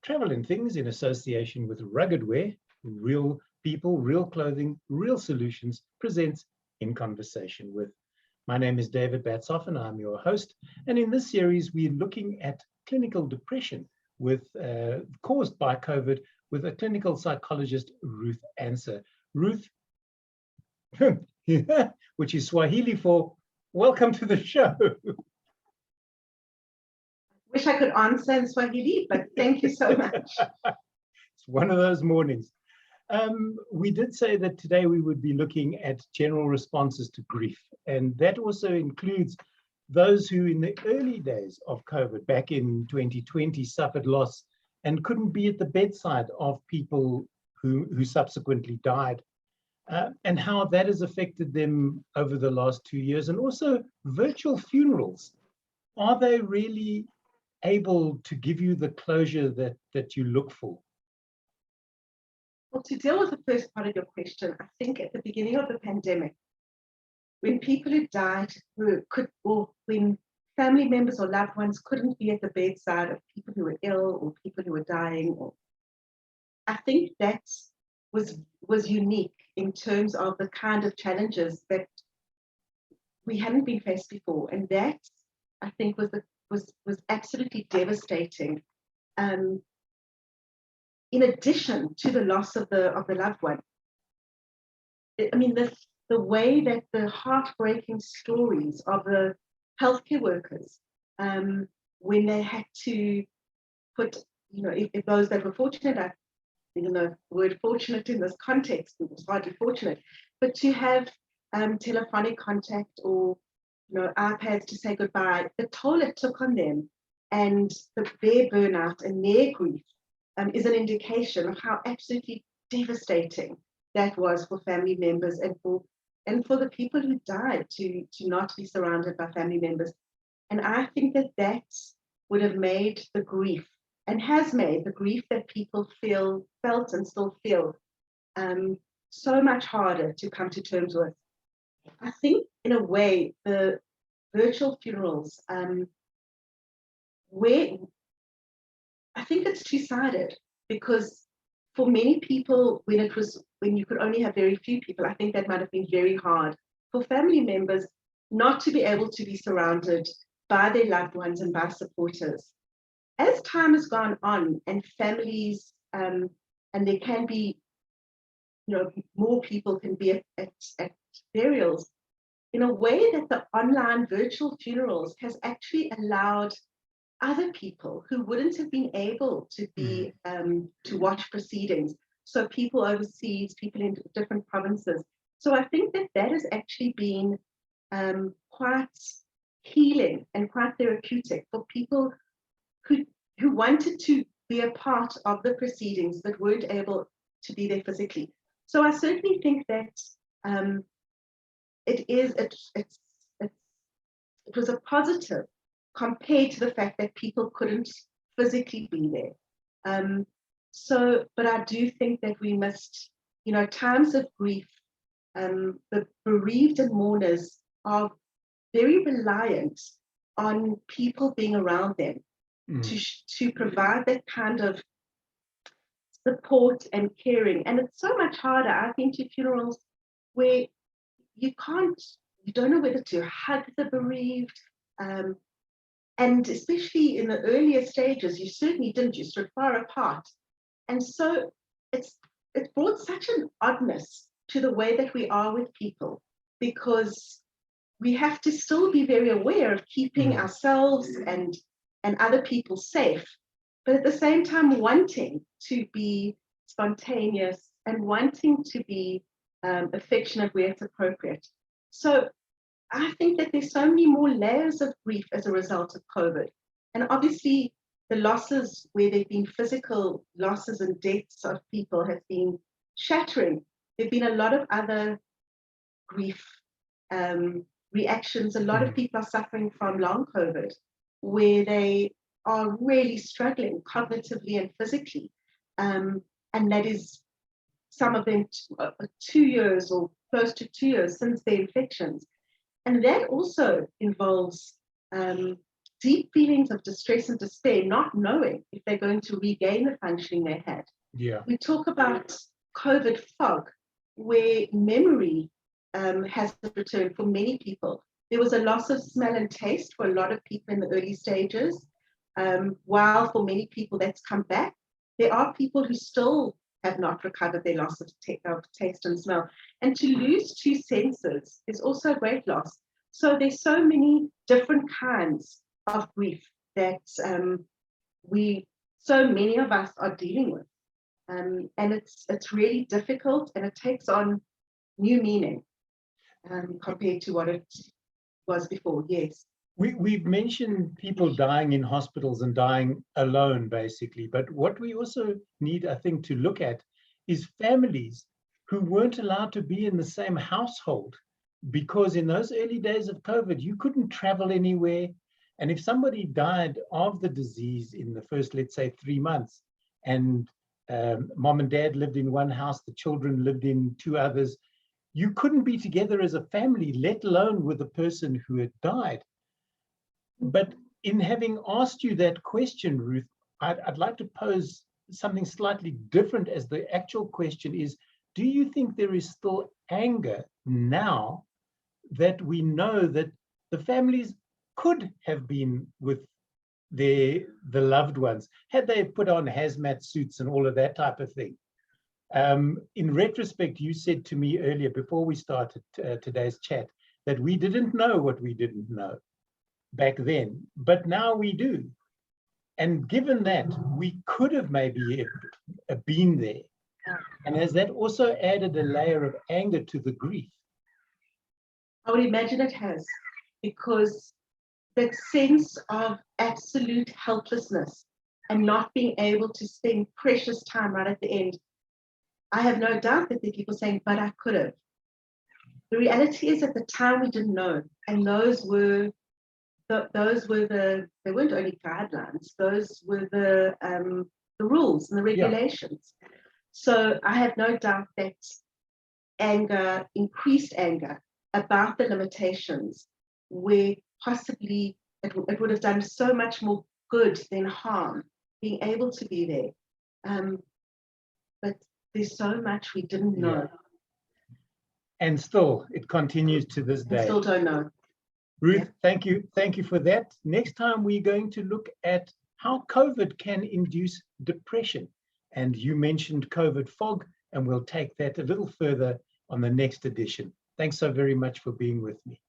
Travel and Things, in association with Rugged Wear, Real People, Real Clothing, Real Solutions, presents In Conversation With. My name is David Batsoff and I'm your host. And in this series, we're looking at clinical depression caused by COVID with a clinical psychologist, Ruth Anser. Ruth, which is Swahili for welcome to the show. Wish I could answer in Swahili, but thank you so much. It's one of those mornings. We did say that today we would be looking at general responses to grief, and that also includes those who in the early days of COVID back in 2020 suffered loss and couldn't be at the bedside of people who subsequently died, and how that has affected them over the last 2 years, and also virtual funerals. Are they really able to give you the closure that you look for? Well, to deal with the first part of your question, I think at the beginning of the pandemic, when people who died when family members or loved ones couldn't be at the bedside of people who were ill or people who were dying, I think that was unique in terms of the kind of challenges that we hadn't been faced before, and that I think was absolutely devastating. In addition to the loss of the loved one, I mean, the way that the heartbreaking stories of the healthcare workers, when they had to put, if those that were fortunate, even though the word fortunate in this context was hardly fortunate, but to have telephonic contact or iPads to say goodbye, the toll it took on them and their burnout and their grief is an indication of how absolutely devastating that was for family members and for the people who died to not be surrounded by family members. And I think that would have made the grief, and has made the grief that people felt and still feel, so much harder to come to terms with. I think in a way the virtual funerals, I think it's two-sided, because for many people, when you could only have very few people, I think that might have been very hard for family members not to be able to be surrounded by their loved ones and by supporters. As time has gone on and families, and there can be, more people can be at burials, in a way that the online virtual funerals has actually allowed other people who wouldn't have been able to be to watch proceedings. So people overseas, people in different provinces. So I think that has actually been quite healing and quite therapeutic for people who wanted to be a part of the proceedings but weren't able to be there physically. So I certainly think that it was a positive compared to the fact that people couldn't physically be there. But I do think that we must, times of grief, the bereaved and mourners are very reliant on people being around them to provide that kind of support and caring. And it's so much harder, I think, to funerals where you don't know whether to hug the bereaved, and especially in the earlier stages, you certainly didn't, you stood far apart. And so it's brought such an oddness to the way that we are with people, because we have to still be very aware of keeping ourselves and other people safe, but at the same time wanting to be spontaneous and wanting to be affectionate where it's appropriate. So I think that there's so many more layers of grief as a result of COVID. And obviously the losses where there've been physical losses and deaths of people have been shattering. There've been a lot of other grief reactions. A lot of people are suffering from long COVID, where they are really struggling cognitively and physically. And that is some of them 2 years or close to 2 years since their infections. And that also involves deep feelings of distress and despair, not knowing if they're going to regain the functioning they had. Yeah. We talk about COVID fog, where memory has returned for many people. There was a loss of smell and taste for a lot of people in the early stages, while for many people that's come back. There are people who still have not recovered their loss of taste and smell. And to lose 2 senses is also a great loss. So there's so many different kinds of grief that so many of us are dealing with. And it's really difficult, and it takes on new meaning compared to what it was before. Yes. We've mentioned people dying in hospitals and dying alone, basically. But what we also need, I think, to look at is families who weren't allowed to be in the same household, because in those early days of COVID, you couldn't travel anywhere. And if somebody died of the disease in the first, let's say, 3 months, and mom and dad lived in one house, the children lived in 2 others, you couldn't be together as a family, let alone with the person who had died. But in having asked you that question, Ruth, I'd like to pose something slightly different as the actual question is, do you think there is still anger now that we know that the families could have been with the loved ones, had they put on hazmat suits and all of that type of thing? In retrospect, you said to me earlier, before we started today's chat, that we didn't know what we didn't know back then, but now we do. And given that, we could have maybe been there. And has that also added a layer of anger to the grief? I would imagine it has, because that sense of absolute helplessness and not being able to spend precious time right at the end. I have no doubt that there are people saying, but I could have. The reality is, at the time we didn't know, and those were they weren't only guidelines, those were the rules and the regulations. Yeah. So I have no doubt that anger, increased anger about the limitations, where possibly it would have done so much more good than harm, being able to be there. But there's so much we didn't know. Yeah. And still, it continues to this day. Still don't know. Ruth, yeah. Thank you for that. Next time, we're going to look at how COVID can induce depression. And you mentioned COVID fog, and we'll take that a little further on the next edition. Thanks so very much for being with me.